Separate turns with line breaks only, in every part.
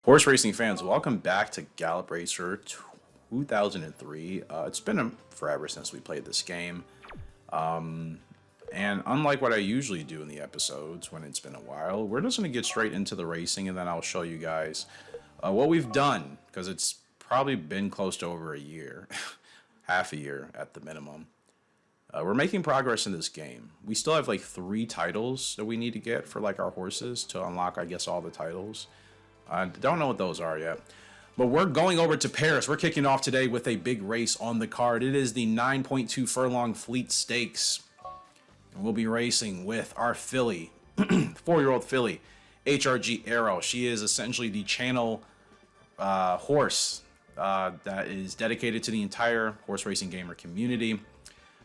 Horse racing fans, welcome back to Gallop Racer 2003. It's been forever since we played this game. And unlike what I usually do in the episodes when it's been a while, we're just going to get straight into the racing and then I'll show you guys what we've done, because it's probably been close to over a year, half a year at the minimum. We're making progress in this game. We still have like 3 titles that we need to get for like our horses to unlock, I guess, all the titles. I don't know what those are yet. But we're going over to Paris. We're kicking off today with a big race on the card. It is the 9.2 furlong Fleet Stakes. And we'll be racing with our filly, 4-year-old filly, HRG Arrow. She is essentially the channel horse that is dedicated to the entire horse racing gamer community.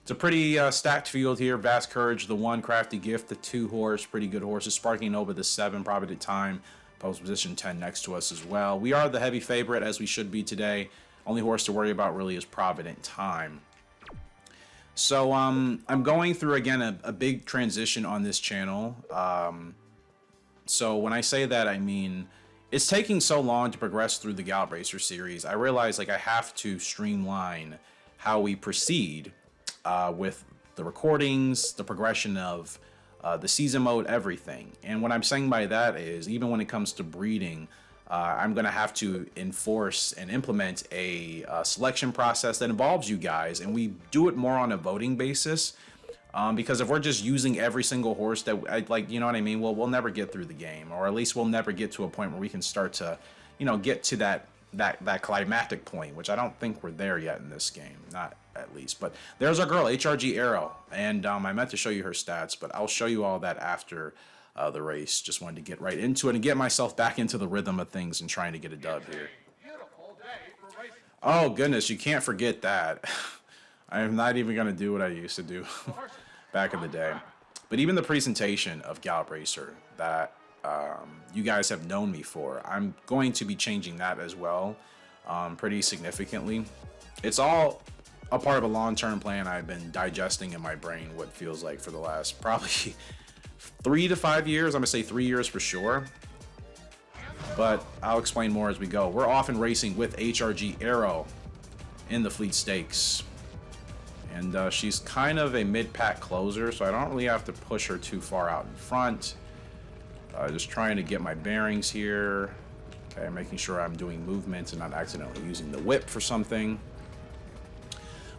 It's a pretty stacked field here. Vast Courage, the 1, Crafty Gift, the 2 horse, pretty good horses. Sparking Nova, the 7, Provident Time. Post position 10 next to us as well. We are the heavy favorite, as we should be today. Only horse to worry about really is Provident Time. So I'm going through again a big transition on this channel. So when I say that, I mean it's taking so long to progress through the Gallop Racer series. I realize like I have to streamline how we proceed with the recordings, the progression of the season mode, everything. And what I'm saying by that is, even when it comes to breeding, I'm going to have to enforce and implement a selection process that involves you guys, and we do it more on a voting basis. Because if we're just using every single horse that I like, you know what I mean? Well, we'll never get through the game, or at least we'll never get to a point where we can start to, get to that climactic point, which I don't think we're there yet in this game, not at least. But there's our girl, HRG Arrow, and I meant to show you her stats, but I'll show you all that after the race. Just wanted to get right into it and get myself back into the rhythm of things and trying to get a dub here. Oh goodness, you can't forget that. I'm not even going to do what I used to do back in the day. But even the presentation of Gallop Racer that you guys have known me for, I'm going to be changing that as well, pretty significantly. It's all a part of a long-term plan I've been digesting in my brain, what feels like for the last probably 3 to 5 years. I'm gonna say 3 years for sure, but I'll explain more as we go. We're off and racing with HRG Arrow in the Fleet Stakes, and she's kind of a mid-pack closer, so I don't really have to push her too far out in front. Just trying to get my bearings here. Okay, making sure I'm doing movements and not accidentally using the whip for something.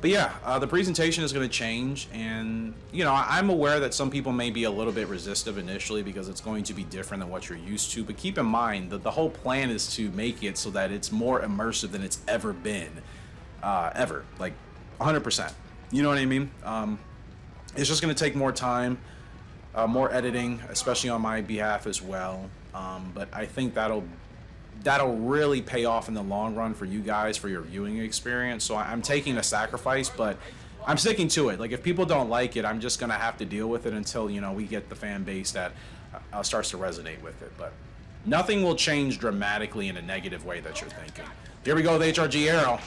But yeah, the presentation is going to change, and I'm aware that some people may be a little bit resistive initially because it's going to be different than what you're used to, but keep in mind that the whole plan is to make it so that it's more immersive than it's ever been, ever, like 100%. You know what I mean? It's just going to take more time, more editing, especially on my behalf as well, but I think that'll really pay off in the long run for you guys, for your viewing experience. So I'm taking a sacrifice, but I'm sticking to it. Like, if people don't like it, I'm just gonna have to deal with it until we get the fan base that starts to resonate with it. But nothing will change dramatically in a negative way that you're thinking. Here we go with HRG Arrow.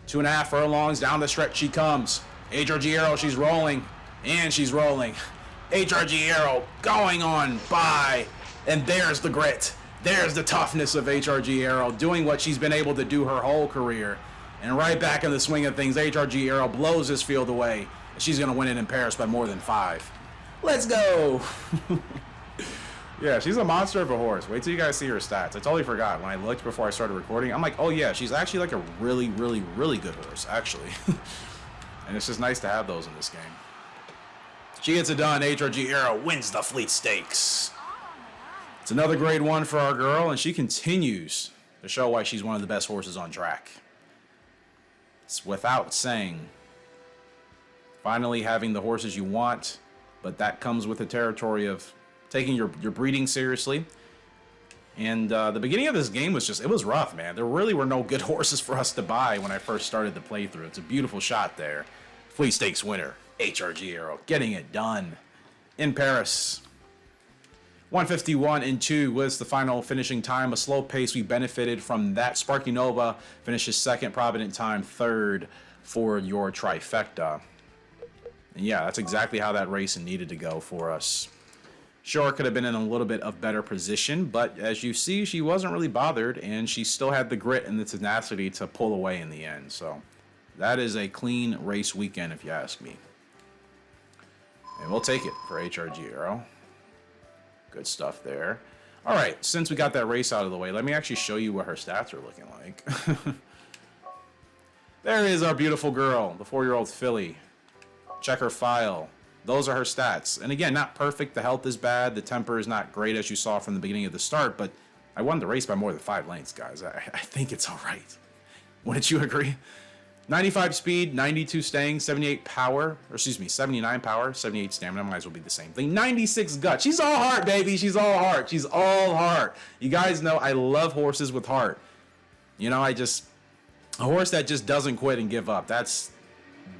2.5 furlongs down the stretch she comes. HRG Arrow, she's rolling, and she's rolling. HRG Arrow going on by, and there's the grit. There's the toughness of HRG Arrow, doing what she's been able to do her whole career. And right back in the swing of things, HRG Arrow blows this field away. And she's going to win it in Paris by more than 5. Let's go! Yeah, she's a monster of a horse. Wait till you guys see her stats. I totally forgot. When I looked before I started recording, I'm like, oh yeah, she's actually like a really, really, really good horse, actually. And it's just nice to have those in this game. She gets it done. HRG Arrow wins the Fleet Stakes. It's another grade 1 for our girl, and she continues to show why she's one of the best horses on track. It's without saying. Finally having the horses you want, but that comes with the territory of taking your breeding seriously. And the beginning of this game was it was rough, man. There really were no good horses for us to buy when I first started the playthrough. It's a beautiful shot there. Fleet Stakes winner, HRG Arrow, getting it done in Paris. 151 and 2 was the final finishing time. A slow pace. We benefited from that. Sparky Nova finishes second. Provident Time third for your trifecta. And yeah, that's exactly how that race needed to go for us. Sure, could have been in a little bit of better position, but as you see, she wasn't really bothered, and she still had the grit and the tenacity to pull away in the end. So that is a clean race weekend, if you ask me. And we'll take it for HRG Arrow. Good stuff there. All right, since we got that race out of the way, let me actually show you what her stats are looking like. There is our beautiful girl, the 4-year-old filly. Check her file. Those are her stats. And again, not perfect. The health is bad. The temper is not great, as you saw from the beginning of the start. But I won the race by more than 5 lengths, guys. I think it's all right. Wouldn't you agree? 95 speed, 92 staying, 78 power. Or excuse me, 79 power, 78 stamina. Might as well be the same thing. 96 gut. She's all heart, baby. She's all heart. She's all heart. You guys know I love horses with heart. You know, a horse that just doesn't quit and give up. That's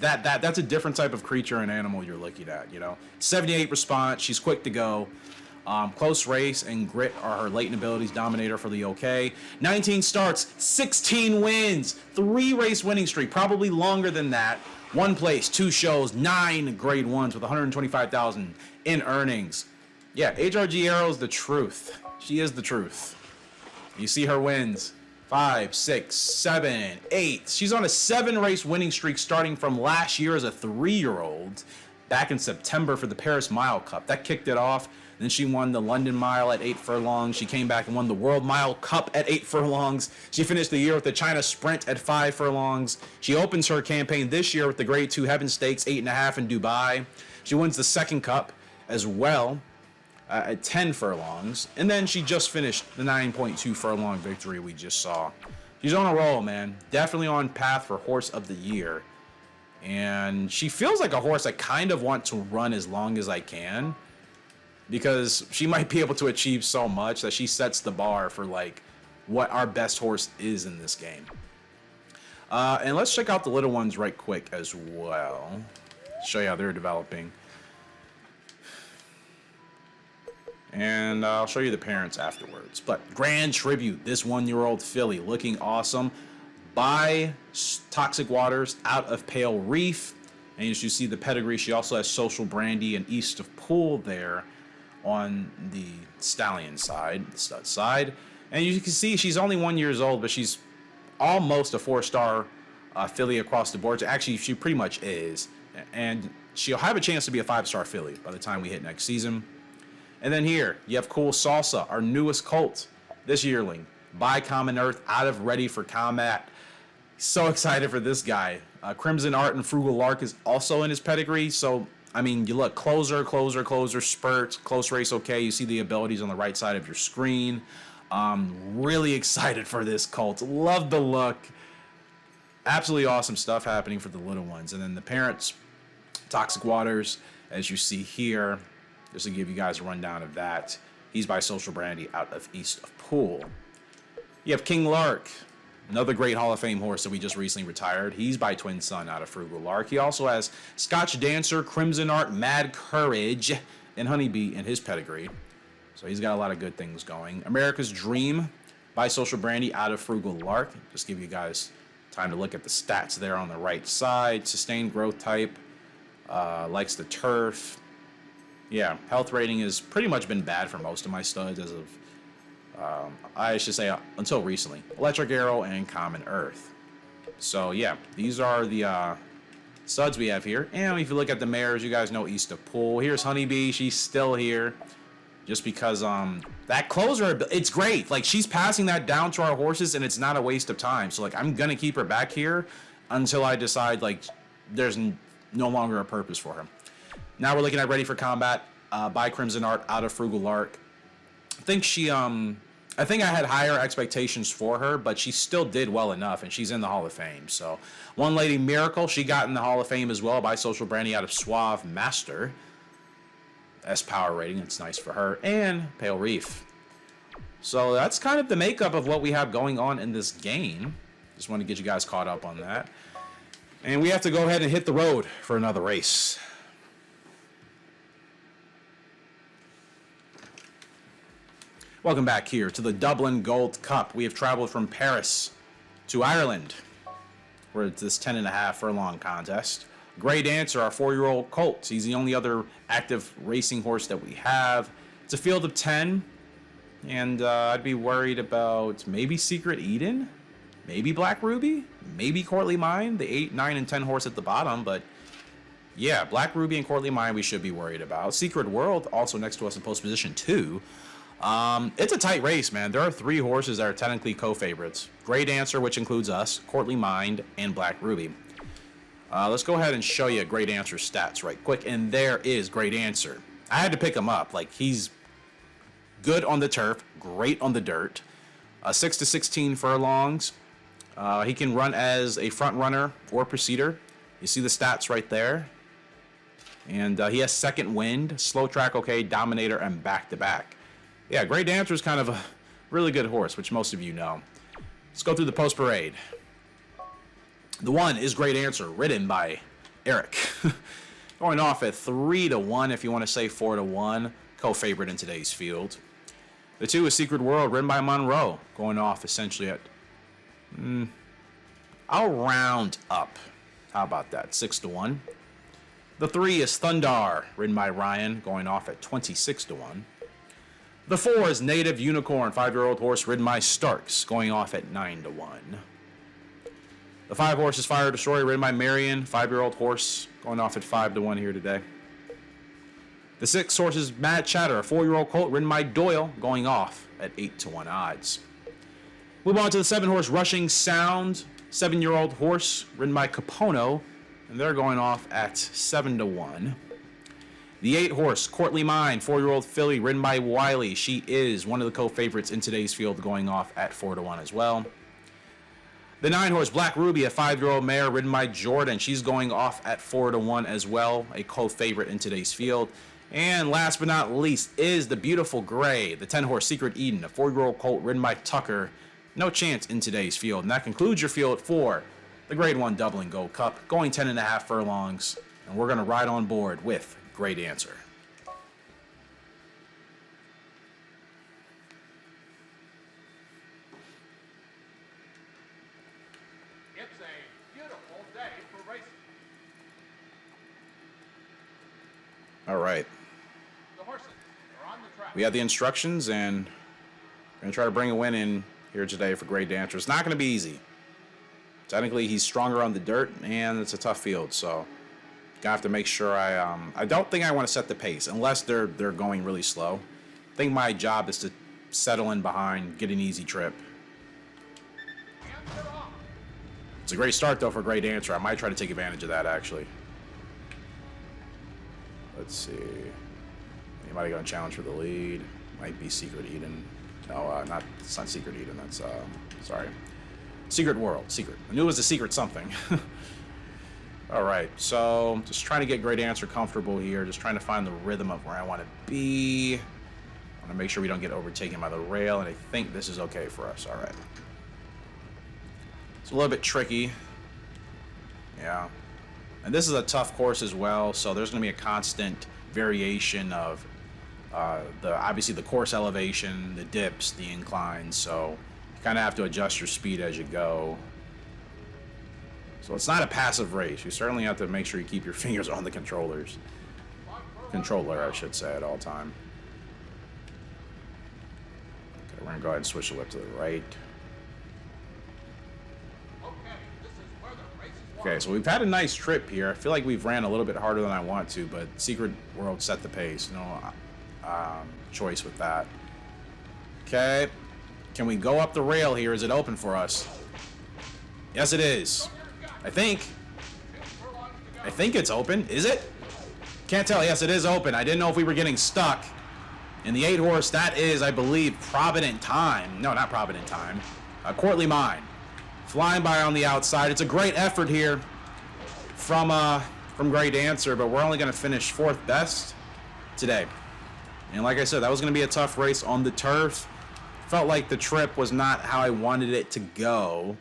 a different type of creature and animal you're looking at, you know. 78 response, she's quick to go. Close race and grit are her latent abilities. Dominator for the OK. 19 starts, 16 wins, 3 race winning streak, probably longer than that. 1 place, 2 shows, 9 grade 1s with 125,000 in earnings. Yeah, HRG Arrow is the truth. She is the truth. You see her wins. 5, 6, 7, 8. She's on a 7-race winning streak starting from last year as a 3-year-old back in September for the Paris Mile Cup. That kicked it off. Then she won the London Mile at 8 furlongs. She came back and won the World Mile Cup at 8 furlongs. She finished the year with the China Sprint at 5 furlongs. She opens her campaign this year with the Grade 2 Heaven Stakes 8.5 in Dubai. She wins the second cup as well. At 10 furlongs, and then she just finished the 9.2 furlong victory we just saw. She's on a roll, man. Definitely on path for Horse of the Year. And she feels like a horse I kind of want to run as long as I can, because she might be able to achieve so much that she sets the bar for like what our best horse is in this game. And let's check out the little ones right quick as well. Show you how they're developing. And I'll show you the parents afterwards. But grand tribute, this 1-year-old filly looking awesome by Toxic Waters out of Pale Reef. And as you see the pedigree, she also has Social Brandy and East of Pool there on the stallion side, the stud side. And you can see she's only 1 year old, but she's almost a 4-star filly across the board. Actually, she pretty much is. And she'll have a chance to be a 5-star filly by the time we hit next season. And then here, you have Cool Salsa, our newest colt, this yearling, by Common Earth, out of Ready for Combat. So excited for this guy. Crimson Art and Frugal Lark is also in his pedigree. So, I mean, you look, closer, spurts, close race, okay. You see the abilities on the right side of your screen. Really excited for this colt. Love the look. Absolutely awesome stuff happening for the little ones. And then the parents, Toxic Waters, as you see here. Just to give you guys a rundown of that. He's by Social Brandy out of East of Pool. You have King Lark, another great Hall of Fame horse that we just recently retired. He's by Twin Sun out of Frugal Lark. He also has Scotch Dancer, Crimson Art, Mad Courage, and Honeybee in his pedigree. So he's got a lot of good things going. America's Dream by Social Brandy out of Frugal Lark. Just give you guys time to look at the stats there on the right side. Sustained growth type, likes the turf. Yeah, health rating has pretty much been bad for most of my studs as of, I should say, until recently. Electric Arrow and Common Earth. So, yeah, these are the studs we have here. And if you look at the mares, you guys know East of Pool. Here's Honeybee. She's still here just because that closer, it's great. Like, she's passing that down to our horses, and it's not a waste of time. So, like, I'm going to keep her back here until I decide, like, there's no longer a purpose for her. Now we're looking at Ready for Combat by Crimson Art out of Frugal Lark. I think I had higher expectations for her, but she still did well enough, and she's in the Hall of Fame. So, One Lady Miracle, she got in the Hall of Fame as well by Social Brandy out of Suave Master. S power rating, it's nice for her. And Pale Reef. So that's kind of the makeup of what we have going on in this game. Just want to get you guys caught up on that. And we have to go ahead and hit the road for another race. Welcome back here to the Dublin Gold Cup. We have traveled from Paris to Ireland, where it's this 10.5 furlong contest. Grey Dancer, our 4-year-old colt. He's the only other active racing horse that we have. It's a field of 10, and I'd be worried about maybe Secret Eden, maybe Black Ruby, maybe Courtly Mine, the 8, 9, and 10 horse at the bottom, but yeah, Black Ruby and Courtly Mine we should be worried about. Secret World also next to us in post position 2. It's a tight race, man. There are 3 horses that are technically co-favorites. Great Answer, which includes us, Courtly Mind, and Black Ruby. Let's go ahead and show you Great Answer's stats right quick, and there is Great Answer. I had to pick him up. Like, he's good on the turf, great on the dirt. 6 to 16 furlongs. He can run as a front runner or preceder. You see the stats right there. And he has second wind, slow track okay, dominator, and back-to-back. Yeah, Great Answer is kind of a really good horse, which most of you know. Let's go through the post parade. The 1 is Great Answer, ridden by Eric. Going off at 3 to 1, if you want to say 4 to 1, co-favorite in today's field. The 2 is Secret World, ridden by Monroe, going off essentially at, I'll round up. How about that? 6 to 1. The 3 is Thundar, ridden by Ryan, going off at 26 to 1. The 4 is Native Unicorn, 5-year-old horse, ridden by Starks, going off at 9 to 1. The 5 horse is Fire Destroyer, ridden by Marion, 5-year-old horse, going off at 5 to 1 here today. The 6 horse is Mad Chatter, a 4-year-old colt, ridden by Doyle, going off at 8 to 1 odds. Move on to the 7 horse Rushing Sound, 7-year-old horse, ridden by Capono, and they're going off at 7 to 1. The 8 horse Courtly Mine, 4-year-old filly, ridden by Wiley. She is one of the co-favorites in today's field, going off at 4 to 1 as well. The 9 horse Black Ruby, a 5-year-old mare, ridden by Jordan. She's going off at 4 to 1 as well, a co-favorite in today's field. And last but not least is the beautiful Gray, the 10 horse Secret Eden, a 4-year-old colt, ridden by Tucker. No chance in today's field. And that concludes your field for the Grade 1 Double and Gold Cup, going 10.5 furlongs. And we're going to ride on board with Great Answer.
It's a beautiful day for racing.
All right.
The horses are on the track.
We have the instructions, and we're going to try to bring a win in here today for Great Answer. It's not going to be easy. Technically, he's stronger on the dirt, and it's a tough field, so gonna have to make sure I don't think I want to set the pace unless they're going really slow. I think my job is to settle in behind, get an easy trip. It's a great start though for Great Answer. I might try to take advantage of that actually. Let's see. Anybody gonna challenge for the lead? Might be Secret Eden. No, it's not Secret Eden. That's sorry. Secret World. Secret. I knew it was a secret something. All right, so just trying to get Great Answer comfortable here. Just trying to find the rhythm of where I want to be. I want to make sure we don't get overtaken by the rail, and I think this is okay for us. All right. It's a little bit tricky. Yeah. And this is a tough course as well, so there's going to be a constant variation of obviously the course elevation, the dips, the inclines, so you kind of have to adjust your speed as you go. So it's not a passive race. You certainly have to make sure you keep your fingers on the controller, I should say, at all time. Okay, we're going to go ahead and switch the whip to the right. Okay, so we've had a nice trip here. I feel like we've ran a little bit harder than I want to, but Secret World set the pace. No choice with that. Okay. Can we go up the rail here? Is it open for us? Yes, it is. I think it's open. Is it? Can't tell. Yes, it is open. I didn't know if we were getting stuck. And the 8 horse, that is, I believe, Provident Time. No, not Provident Time. Courtly Mine. Flying by on the outside. It's a great effort here from Great Answer, but we're only going to finish 4th best today. And like I said, that was going to be a tough race on the turf. Felt like the trip was not how I wanted it to go.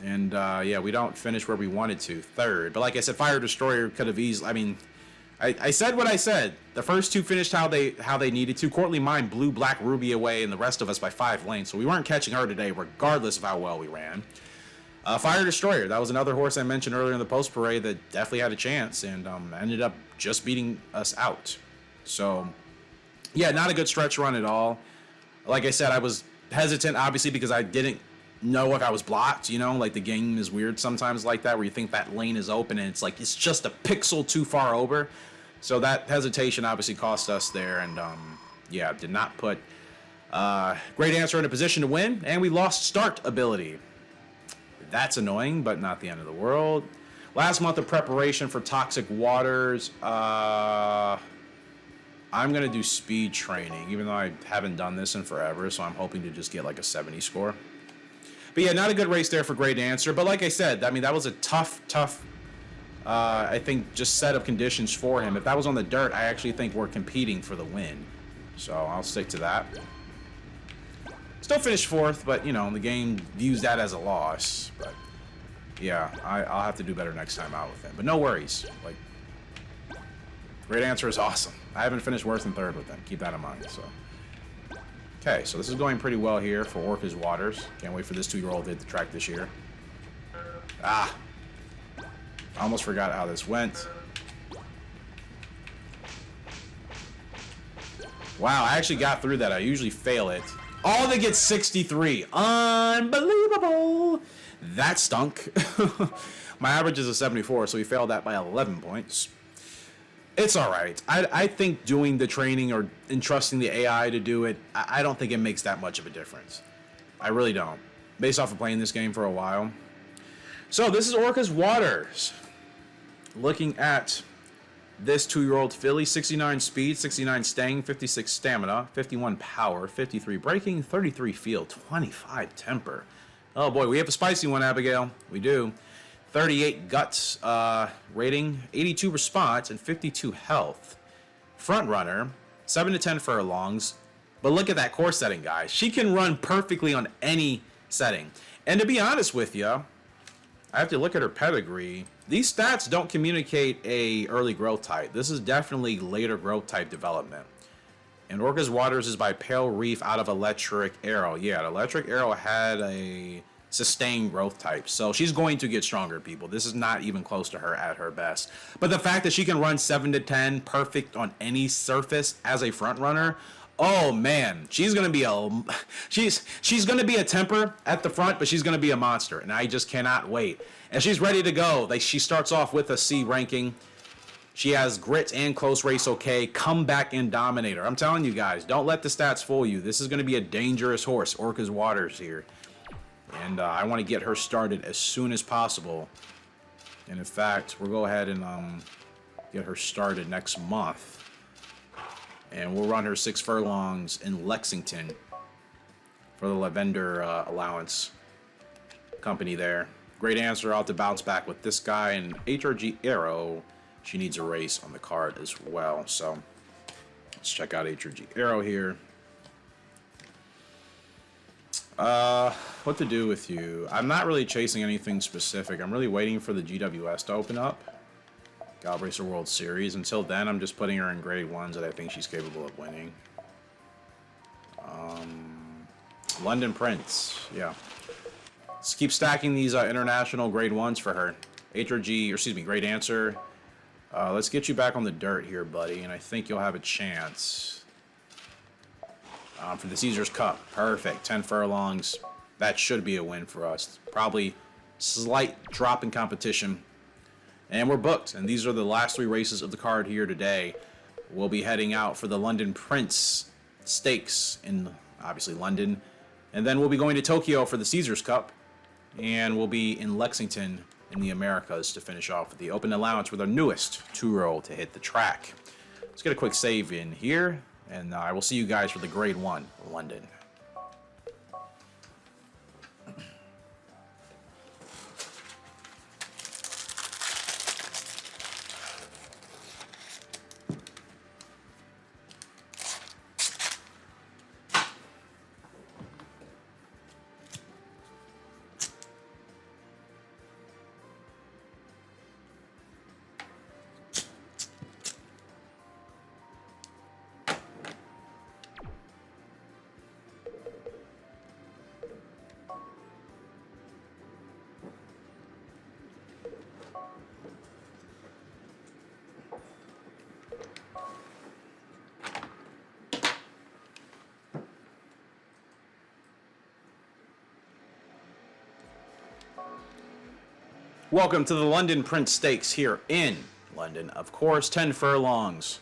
And, yeah, we don't finish where we wanted to, 3rd. But like I said, Fire Destroyer could have easily, I mean, I said what I said. The first 2 finished how they needed to. Courtly Mine blew Black Ruby away and the rest of us by 5 lengths. So we weren't catching her today, regardless of how well we ran. Fire Destroyer, that was another horse I mentioned earlier in the post parade that definitely had a chance and ended up just beating us out. So Yeah, not a good stretch run at all. Like I said, I was hesitant, obviously, because I didn't know if I was blocked. You know, like the game is weird sometimes like that, where you think that lane is open and it's like it's just a pixel too far over. So that hesitation obviously cost us there, and yeah, did not put Great Answer in a position to win, and we lost start ability. That's annoying, but not the end of the world. Last month of preparation for Toxic Waters. I'm going to do speed training, even though I haven't done this in forever, so I'm hoping to just get like a 70 score. But yeah, not a good race there for Great Answer. But like I said, I mean, that was a tough, I think, just set of conditions for him. If that was on the dirt, I actually think we're competing for the win. So I'll stick to that. Still finished fourth, but, you know, the game views that as a loss. But yeah, I'll have to do better next time out with him. But no worries. Like, Great Answer is awesome. I haven't finished worse than third with them. Keep that in mind. So, okay, so this is going pretty well here for Orca's Waters. Can't wait for this 2-year-old to hit the track this year. Ah, I almost forgot how this went. Wow, I actually got through that. I usually fail it. Oh, they get 63. Unbelievable. That stunk. My average is a 74, so we failed that by 11 points. It's all right. I think doing the training or entrusting the AI to do it, I don't think it makes that much of a difference. I really don't. Based off of playing this game for a while. So this is Orca's Waters. Looking at this 2-year-old filly, 69 speed, 69 staying, 56 stamina, 51 power, 53 braking, 33 feel, 25 temper. Oh boy, we have a spicy one, Abigail. We do. 38 guts rating, 82 response, and 52 health. Front runner, 7 to 10 furlongs. But look at that course setting, guys. She can run perfectly on any setting. And to be honest with you, I have to look at her pedigree. These stats don't communicate a early growth type. This is definitely later growth type development. And Orca's Waters is by Pale Reef out of Electric Arrow. Yeah, Electric Arrow had a sustained growth type. So she's going to get stronger, people. This is not even close to her at her best. But the fact that she can run 7 to 10 perfect on any surface as a front runner, oh man, she's gonna be a temper at the front, but she's gonna be a monster, and I just cannot wait. And she's ready to go. She starts off with a C ranking. She has grit and close race okay, comeback and dominator. I'm telling you guys, don't let the stats fool you. This is gonna be a dangerous horse, Orca's Waters here. And I want to get her started as soon as possible. And in fact, we'll go ahead and get her started next month. And we'll run her 6 furlongs in Lexington for the Lavender Allowance company there. Great Answer, I'll have to bounce back with this guy. And HRG Arrow, she needs a race on the card as well. So let's check out HRG Arrow here. What to do with you? I'm not really chasing anything specific. I'm really waiting for the GWS to open up. Gallop Racer World Series. Until then, I'm just putting her in grade 1s that I think she's capable of winning. London Prince. Yeah. Let's keep stacking these international grade 1s for her. HRG, or excuse me, Great Answer. Let's get you back on the dirt here, buddy, and I think you'll have a chance. For the Caesars Cup. Perfect. 10 furlongs. That should be a win for us. Probably slight drop in competition. And we're booked. And these are the last 3 races of the card here today. We'll be heading out for the London Prince Stakes in, obviously, London. And then we'll be going to Tokyo for the Caesars Cup. And we'll be in Lexington in the Americas to finish off with the open allowance with our newest 2-year-old to hit the track. Let's get a quick save in here. And I will see you guys for the grade 1, London. Welcome to the London Prince Stakes here in London. Of course, 10 furlongs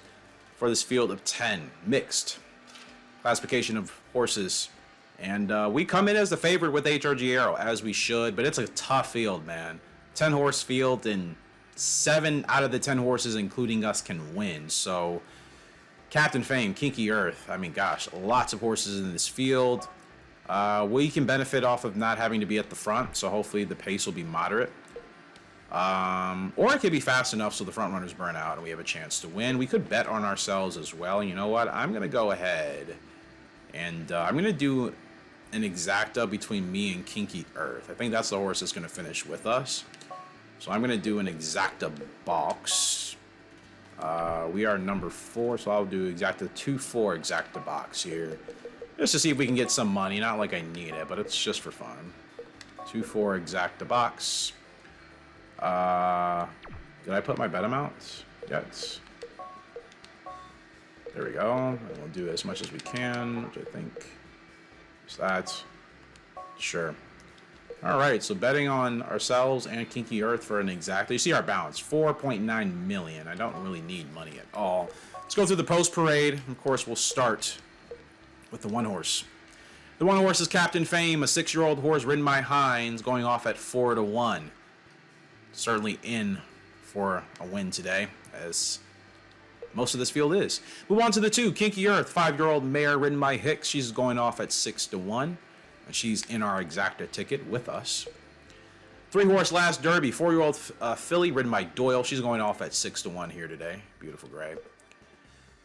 for this field of 10 mixed classification of horses. And we come in as the favorite with HRG Arrow, as we should, but it's a tough field, man. 10 horse field, and 7 out of the 10 horses, including us, can win. So, Captain Fame, Kinky Earth, I mean, gosh, lots of horses in this field. We can benefit off of not having to be at the front, so hopefully the pace will be moderate. Or it could be fast enough so the front runners burn out and we have a chance to win. We could bet on ourselves as well. You know what? I'm going to go ahead and I'm going to do an exacta between me and Kinky Earth. I think that's the horse that's going to finish with us. So I'm going to do an exacta box. We are number 4, so I'll do exacta 2-4 exacta box here. Just to see if we can get some money. Not like I need it, but it's just for fun. 2-4 exacta box. Did I put my bet amount? Yes. There we go. And we'll do as much as we can, which I think is that. Sure. All right, so betting on ourselves and Kinky Earth for an exacta. You see our balance, 4.9 million. I don't really need money at all. Let's go through the post parade. Of course, we'll start with the one horse. The one horse is Captain Fame, a 6-year-old horse ridden by Hines, going off at 4-1. Certainly in for a win today, as most of this field is. Move on to the 2, Kinky Earth, 5-year-old mare ridden by Hicks. She's going off at 6-1, and she's in our exacta ticket with us. 3-horse Last Derby, 4-year-old filly ridden by Doyle. She's going off at 6-1 here today. Beautiful gray.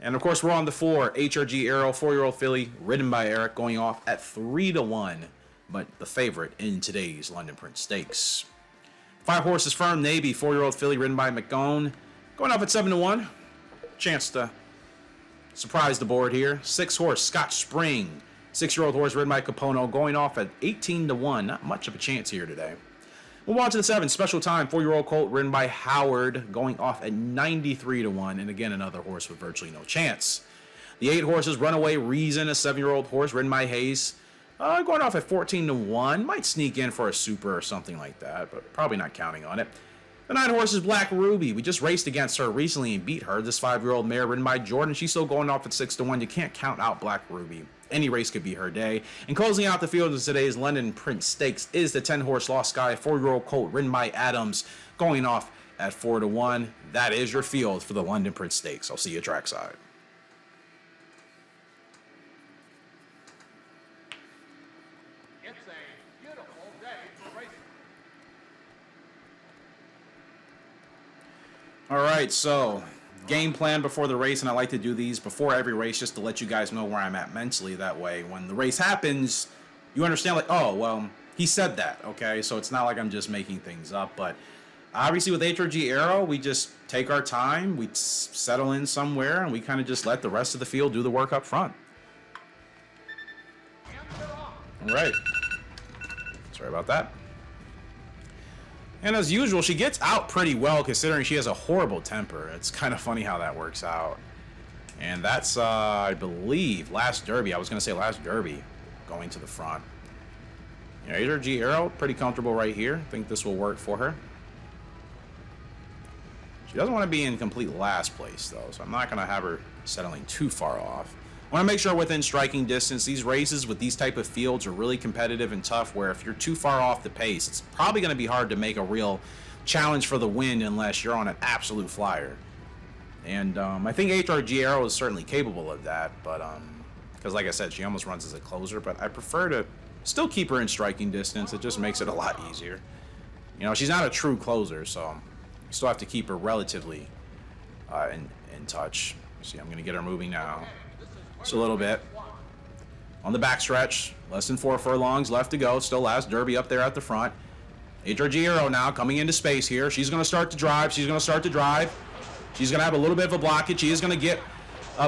And of course, we're on the 4, HRG Arrow, 4-year-old filly ridden by Eric, going off at 3-1, but the favorite in today's London Prince Stakes. 5 horses Firm Navy, 4-year-old filly ridden by McGone, going off at 7-1. Chance to surprise the board here. 6-horse Scotch Spring, 6-year-old horse ridden by Capono, going off at 18-1. Not much of a chance here today. Move on to the 7, Special Time, 4-year-old colt ridden by Howard, going off at 93-1. And again, another horse with virtually no chance. The 8 horses Runaway Reason, a 7-year-old horse ridden by Hayes, going off at 14-1. Might sneak in for a super or something like that, but probably not counting on it. The 9 horses Black Ruby. We just raced against her recently and beat her. This 5-year-old mare ridden by Jordan. She's still going off at 6-1. You can't count out Black Ruby. Any race could be her day. And closing out the field of today's London Prince Stakes is the 10-horse Lost Sky, 4-year-old colt ridden by Adams, going off at 4-1. That is your field for the London Prince Stakes. I'll see you trackside.
It's a beautiful day for racing.
All right, so game plan before the race, and I like to do these before every race just to let you guys know where I'm at mentally. That way, when the race happens, you understand, like, oh, well, he said that, okay? So it's not like I'm just making things up. But obviously with HRG Arrow, we just take our time, we settle in somewhere, and we kind of just let the rest of the field do the work up front. All right. Sorry about that. And as usual, she gets out pretty well considering she has a horrible temper. It's kind of funny how that works out. And that's, I believe, Last Derby. I was going to say Last Derby going to the front. You know, HRG Arrow, pretty comfortable right here. I think this will work for her. She doesn't want to be in complete last place, though, so I'm not going to have her settling too far off. I want to make sure within striking distance. These races with these type of fields are really competitive and tough, where if you're too far off the pace, it's probably going to be hard to make a real challenge for the win unless you're on an absolute flyer. And I think HRG Arrow is certainly capable of that, but because like I said, she almost runs as a closer, but I prefer to still keep her in striking distance. It just makes it a lot easier. You know, she's not a true closer, so you still have to keep her relatively in touch. See, I'm going to get her moving now. Just a little bit. On the backstretch, less than 4 furlongs left to go. Still Last Derby up there at the front. HRG Arrow now coming into space here. She's going to start to drive. She's going to start to drive. She's going to have a little bit of a blockage. She is going to get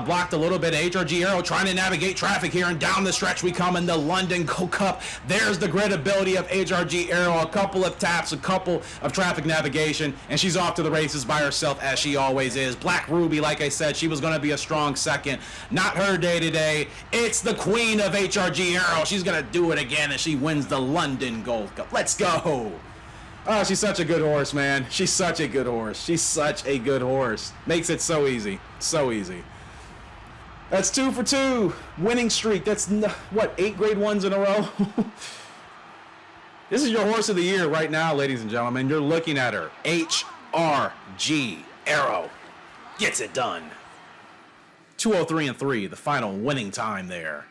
blocked a little bit. HRG Arrow trying to navigate traffic here, and down the stretch we come in the London Gold Cup. There's the grit ability of HRG Arrow. A couple of taps, a couple of traffic navigation, and she's off to the races by herself, as she always is. Black Ruby, like I said, she was going to be a strong second. Not her day today. It's the queen of HRG Arrow. She's going to do it again, and she wins the London Gold Cup. Let's go. Oh, she's such a good horse, man. She's such a good horse. She's such a good horse. Makes it so easy. So easy. That's 2 for 2. Winning streak. That's, what, 8 grade 1s in a row? This is your horse of the year right now, ladies and gentlemen. You're looking at her. HRG Arrow. Gets it done. 203-3, the final winning time there.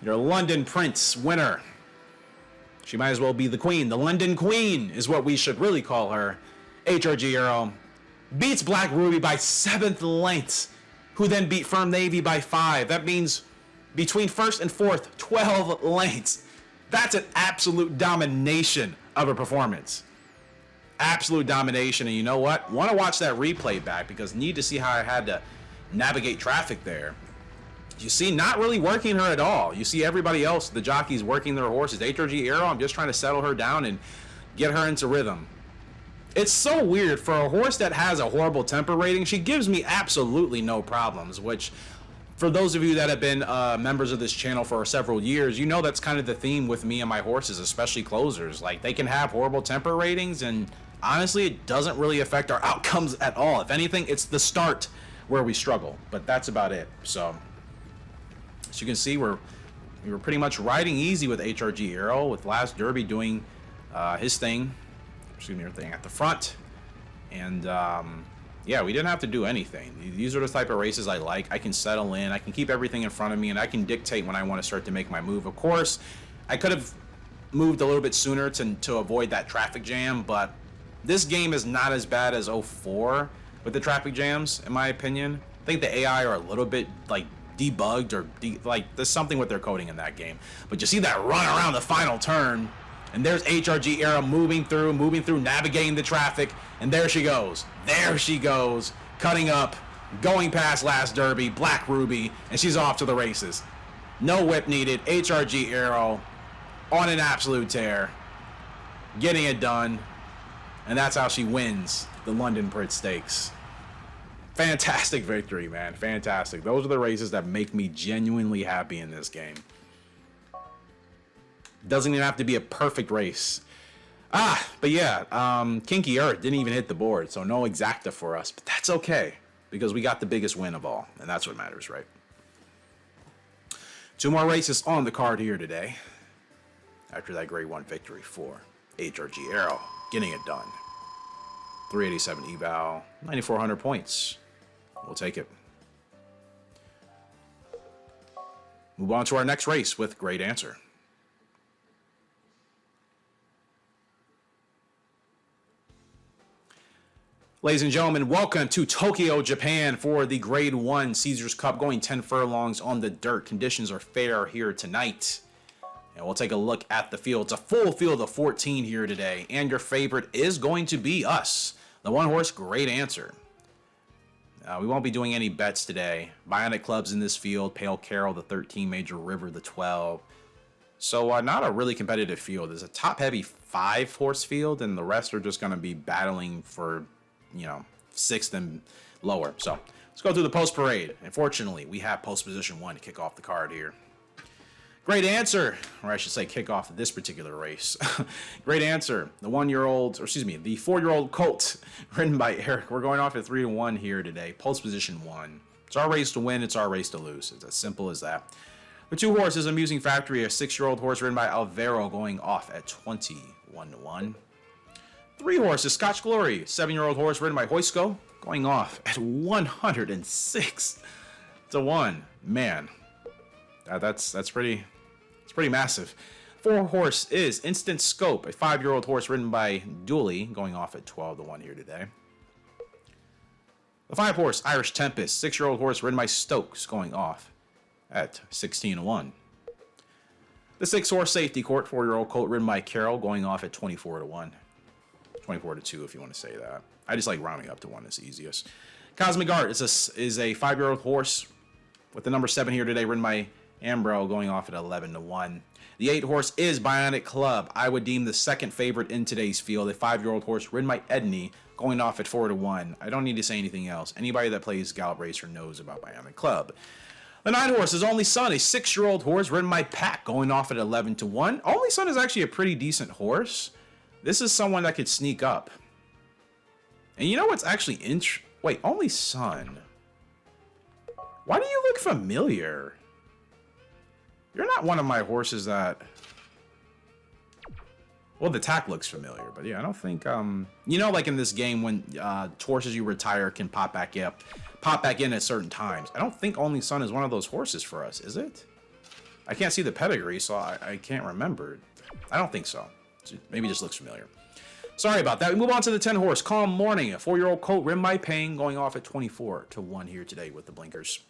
Your London Prince winner. She might as well be the queen. The London Queen is what we should really call her. HRG Arrow beats Black Ruby by 7th lengths, who then beat Firm Navy by 5. That means between first and fourth, 12 lengths. That's an absolute domination of a performance. Absolute domination. And you know what? Want to watch that replay back because need to see how I had to navigate traffic there. You see, not really working her at all. You see everybody else, the jockeys, working their horses. HRG Arrow, I'm just trying to settle her down and get her into rhythm. It's so weird. For a horse that has a horrible temper rating, she gives me absolutely no problems, which, for those of you that have been members of this channel for several years, you know that's kind of the theme with me and my horses, especially closers. Like, they can have horrible temper ratings, and honestly, it doesn't really affect our outcomes at all. If anything, it's the start where we struggle, but that's about it. So, as you can see, we were pretty much riding easy with HRG Arrow, with Last Derby doing his thing, her thing at the front, and yeah, we didn't have to do anything. These are the type of races I like. I can settle in, I can keep everything in front of me, and I can dictate when I want to start to make my move. Of course, I could have moved a little bit sooner to avoid that traffic jam, but this game is not as bad as 04 with the traffic jams, in my opinion. I think the AI are a little bit, like, debugged, or like, there's something with their coding in that game. But you see that run around the final turn, and there's HRG Arrow moving through, navigating the traffic, and there she goes. There she goes, cutting up, going past Last Derby, Black Ruby, and she's off to the races. No whip needed. HRG Arrow on an absolute tear, getting it done, and that's how she wins the London Prince Stakes. Fantastic victory, man. Fantastic. Those are the races that make me genuinely happy in this game. Doesn't even have to be a perfect race. But yeah, Kinky Earth didn't even hit the board, so no exacta for us. But that's okay, because we got the biggest win of all, and that's what matters, right? 2 more races on the card here today, after that grade 1 victory for HRG Arrow, getting it done. 387 eval, 9,400 points. We'll take it. Move on to our next race with Great Answer. Ladies and gentlemen, welcome to Tokyo, Japan for the Grade 1 Caesars Cup, going 10 furlongs on the dirt. Conditions are fair here tonight. And we'll take a look at the field. It's a full field of 14 here today, and your favorite is going to be us, the one-horse Great Answer. We won't be doing any bets today. Bionic Club's in this field, Pale Carol, the 13, Major River, the 12. So not a really competitive field. There's a top-heavy 5-horse field, and the rest are just going to be battling for, 6th and lower. So let's go through the post parade. Unfortunately, we have post position 1 to kick off the card here. Great Answer, or I should say kick off this particular race. Great Answer, the 4-year-old colt, ridden by Eric. We're going off at 3-1 here today. Post position 1. It's our race to win, it's our race to lose. It's as simple as that. The 2 horses, Amusing Factory, a 6-year-old horse ridden by Alvaro, going off at 21-1. 3 horses, Scotch Glory, 7-year-old horse ridden by Hoisco, going off at 106-1. Man, that's pretty massive. 4 horse is Instant Scope, a 5-year-old horse ridden by Dooley, going off at 12-1 here today. The 5 horse Irish Tempest, 6-year-old horse ridden by Stokes, going off at 16-1. The 6 horse Safety Court, 4-year-old colt ridden by Carroll, going off at 24-1. 24-2 if you want to say that. I just like rounding up to 1 is easiest. Cosmic Art is a 5-year-old horse with the number 7 here today, ridden by Ambro, going off at 11-1. The 8 horse is Bionic Club. I would deem the second favorite in today's field, a 5-year-old horse ridden by Edney, going off at 4-1. I don't need to say anything else. Anybody that plays Gallop Racer knows about Bionic Club. The 9 horse is Only Son, a 6-year-old horse ridden by Pack, going off at 11-1. Only Son is actually a pretty decent horse. This is someone that could sneak up. And you know what's actually wait, Only Son. Why do you look familiar? You're not one of my horses that... Well, the tack looks familiar, but yeah, I don't think, you know, like in this game when horses you retire can pop back in at certain times. I don't think Only Son is one of those horses for us, is it? I can't see the pedigree, so I can't remember. I don't think so. Maybe it just looks familiar. Sorry about that. We move on to the 10 horse, Calm Morning, a 4-year-old colt ridden by Pain, going off at 24-1 here today with the blinkers.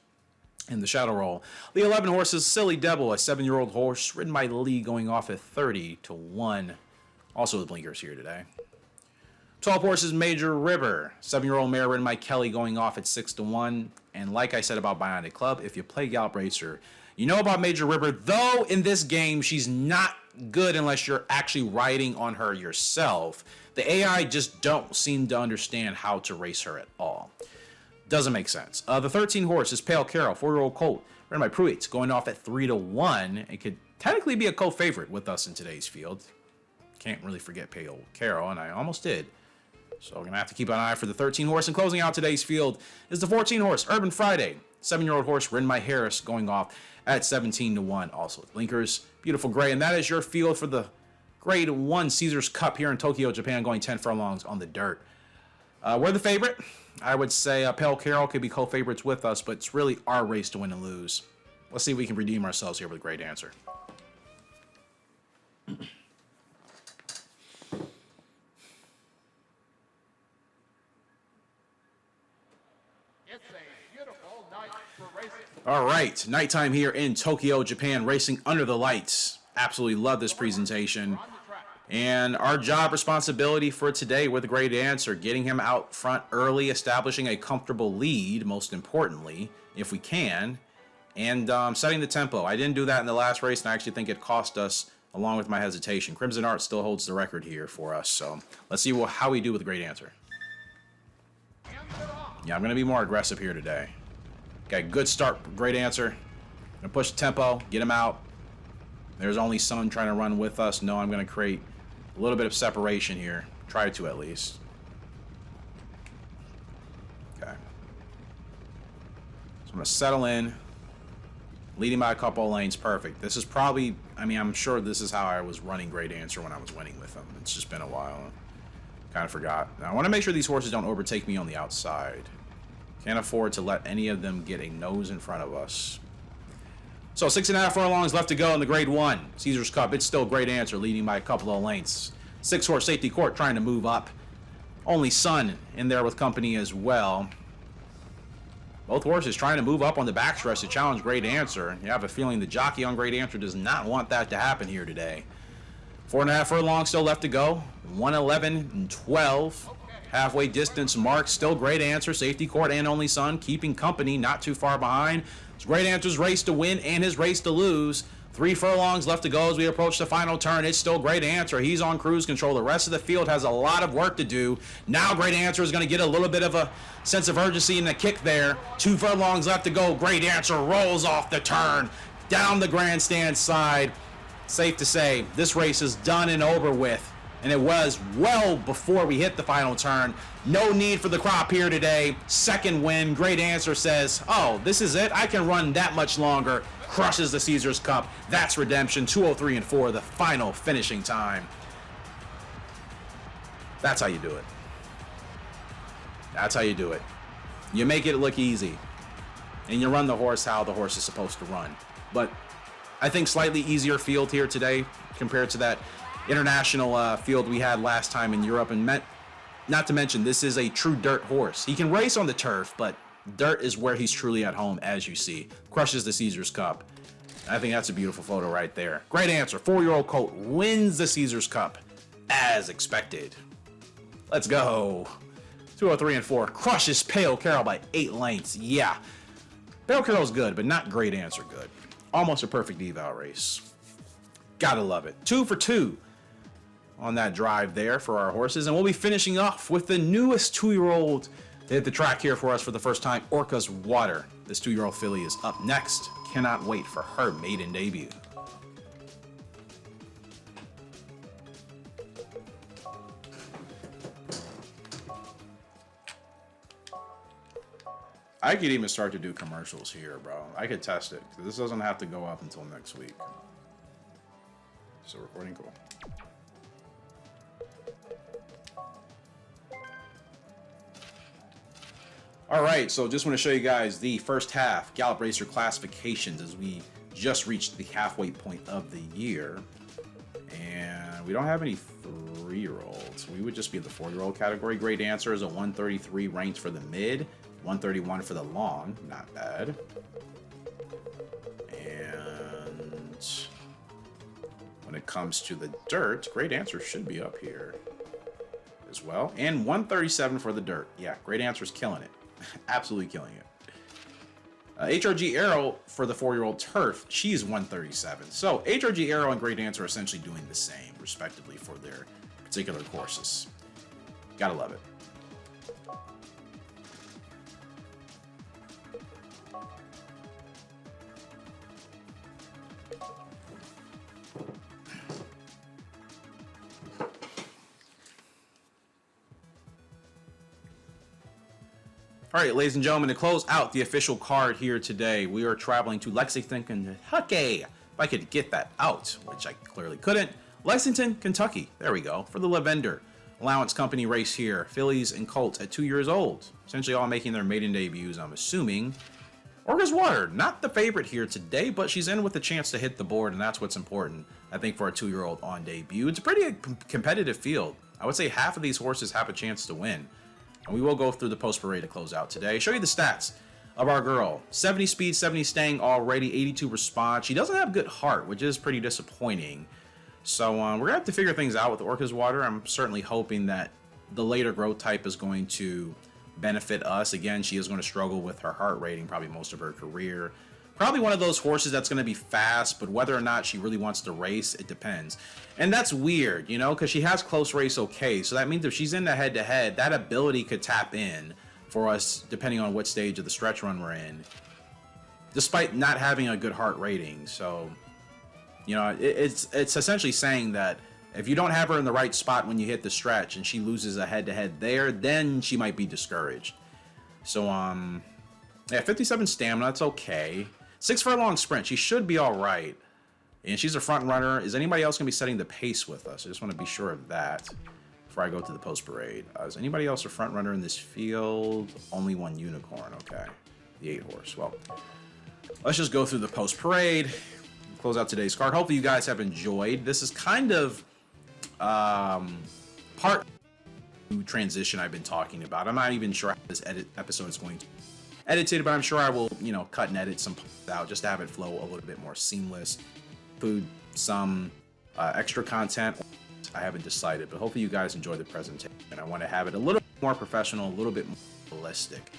In the shadow roll, the 11 horse is Silly Devil, a 7-year-old horse ridden by Lee, going off at 30-1. Also with blinkers here today. 12 horses, Major River, 7-year-old mare ridden by Kelly, going off at 6-1. And like I said about Bionic Club, if you play Gallop Racer, you know about Major River, though in this game she's not good unless you're actually riding on her yourself. The AI just don't seem to understand how to race her at all. Doesn't make sense. The 13 horse is Pale Carol, 4-year-old colt ridden by Pruitt, going off at 3-1. It could technically be a co-favorite with us in today's field. Can't really forget Pale Carol, and I almost did. So we're going to have to keep an eye for the 13 horse. And closing out today's field is the 14 horse, Urban Friday. 7-year-old horse ridden by Harris, going off at 17-1. Also with blinkers, beautiful gray. And that is your field for the Grade 1 Caesars Cup here in Tokyo, Japan, going 10 furlongs on the dirt. We're the favorite. I would say Pale Carol could be co-favorites with us, but it's really our race to win and lose. Let's see if we can redeem ourselves here with a great answer.
It's a beautiful night for racing.
All right, nighttime here in Tokyo, Japan, racing under the lights. Absolutely love this presentation. And our job responsibility for today with a great answer, getting him out front early, establishing a comfortable lead, most importantly, if we can, and setting the tempo. I didn't do that in the last race, and I actually think it cost us, along with my hesitation. Crimson Art still holds the record here for us, so let's see how we do with a great answer. Yeah, I'm going to be more aggressive here today. Okay, good start, great answer. Going to push the tempo, get him out. There's Only Son trying to run with us. No, I'm going to create a little bit of separation here. Try to, at least. Okay. So I'm going to settle in. Leading by a couple of lanes. Perfect. This is probably, I mean, I'm sure this is how I was running Great Answer when I was winning with them. It's just been a while. Kind of forgot. Now, I want to make sure these horses don't overtake me on the outside. Can't afford to let any of them get a nose in front of us. So 6.5 furlongs left to go in the Grade 1 Caesars Cup. It's still Great Answer, leading by a couple of lengths. 6-horse Safety Court trying to move up. Only Son in there with company as well. Both horses trying to move up on the backstretch to challenge Great Answer. You have a feeling the jockey on Great Answer does not want that to happen here today. 4.5 furlongs still left to go. 1:11-12. Halfway distance mark. Still Great Answer, Safety Court, and Only Son keeping company, not too far behind. It's Great Answer's race to win and his race to lose. 3 furlongs left to go as we approach the final turn. It's still Great Answer. He's on cruise control. The rest of the field has a lot of work to do. Now Great Answer is going to get a little bit of a sense of urgency in the kick there. 2 furlongs left to go. Great Answer rolls off the turn down the grandstand side. Safe to say, this race is done and over with. And it was well before we hit the final turn. No need for the crop here today. Second win. Great Answer says, oh, this is it? I can run that much longer. Crushes the Caesars Cup. That's redemption. 2:03-4, the final finishing time. That's how you do it. That's how you do it. You make it look easy. And you run the horse how the horse is supposed to run. But I think slightly easier field here today compared to that international field we had last time in Europe. And not to mention, this is a true dirt horse. He can race on the turf, but dirt is where he's truly at home, as you see. Crushes the Caesars Cup. I think that's a beautiful photo right there. Great Answer, 4-year-old colt, wins the Caesars Cup as expected. Let's go. 2:03-4, crushes Pale Carol by 8 lengths. Yeah, Pale Carol's good, but not Great Answer good. Almost a perfect eval race. Gotta love it. 2 for 2 on that drive there for our horses. And we'll be finishing off with the newest 2-year-old to hit the track here for us for the first time, Orca's Water. This 2-year-old filly is up next. Cannot wait for her maiden debut. I could even start to do commercials here, bro. I could test it. This doesn't have to go up until next week. So recording, cool. All right, so just want to show you guys the first half Gallop Racer classifications as we just reached the halfway point of the year. And we don't have any 3-year-olds. We would just be in the 4-year-old category. Great answer is a 133 ranked for the mid, 131 for the long. Not bad. And when it comes to the dirt, great answer should be up here as well. And 137 for the dirt. Yeah, great answer is killing it. Absolutely killing it. HRG Arrow for the 4-year-old turf, she's 137. So HRG Arrow and Great Answer are essentially doing the same, respectively, for their particular courses. Gotta love it. All right, ladies and gentlemen, to close out the official card here today, we are traveling to Lexington, Kentucky. If I could get that out, which I clearly couldn't. Lexington, Kentucky. There we go. For the Lavender Allowance Company race here. Fillies and colts at 2 years old. Essentially all making their maiden debuts, I'm assuming. Orca's Water, not the favorite here today, but she's in with a chance to hit the board, and that's what's important, I think, for a 2-year-old on debut. It's a pretty competitive field. I would say half of these horses have a chance to win. And we will go through the post parade to close out today. Show you the stats of our girl. 70 speed, 70 staying already, 82 response. She doesn't have good heart, which is pretty disappointing. So we're going to have to figure things out with Orca's Water. I'm certainly hoping that the later growth type is going to benefit us. Again, she is going to struggle with her heart rating probably most of her career. Probably one of those horses that's going to be fast, but whether or not she really wants to race, it depends. And that's weird, you know, because she has close race okay. So that means if she's in the head-to-head, that ability could tap in for us depending on what stage of the stretch run we're in, despite not having a good heart rating. So, you know, it's essentially saying that if you don't have her in the right spot when you hit the stretch and she loses a head-to-head there, then she might be discouraged. So, yeah, 57 stamina, that's okay. 6 furlong sprint, she should be all right. And she's a front runner. Is anybody else going to be setting the pace with us? I just want to be sure of that before I go to the post parade. Is anybody else a front runner in this field? Only one unicorn, okay. The 8-horse. Well, let's just go through the post parade. Close out today's card. Hopefully you guys have enjoyed. This is kind of part transition I've been talking about. I'm not even sure how this episode is going to be edited, but I'm sure I will, you know, cut and edit some out just to have it flow a little bit more seamless. Include some extra content. I haven't decided, but hopefully you guys enjoy the presentation. I want to have it a little more professional, a little bit more realistic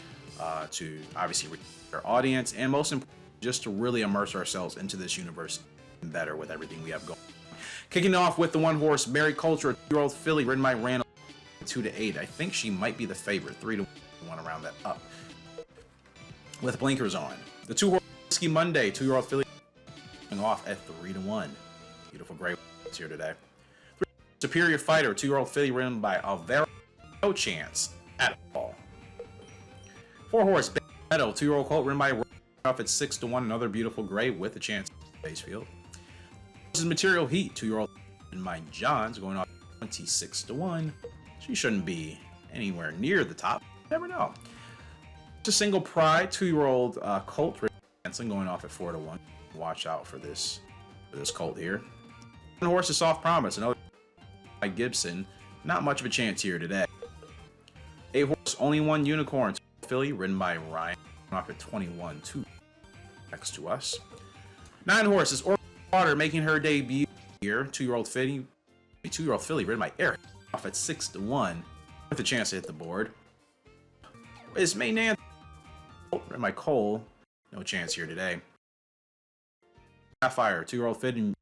to obviously reach our audience, and most importantly, just to really immerse ourselves into this universe better with everything we have going. Kicking off with the 1-horse Mary Culture, a 2-year-old filly ridden by Randall, 2-8. I think she might be the favorite. 3-1 around that up. With blinkers on. The 2-horse Whiskey Monday, 2-year-old filly off at 3-1. Beautiful gray here today. Superior Fighter, 2-year-old filly ridden by Alvaro. No chance at all. 4-horse Meadow, 2-year-old colt ridden by off at 6-1. Another beautiful gray with a chance at base field. This is Material Heat, 2-year-old ridden by Johns going off 26-1. She shouldn't be anywhere near the top. Never know. Just Single Pride, 2-year-old colt Hanson going off at 4-1. Watch out for this colt here. 1-horse is Soft Promise, another by Gibson. Not much of a chance here today. 8-horse Only One Unicorn, filly ridden by Ryan off at 21-2 next to us. 9-horse is Orca Water making her debut here. 2-year-old filly ridden by Eric off at 6-1 with a chance to hit the board. Is May Nan ridden by Cole. No chance here today. Sapphire, 2-year-old filly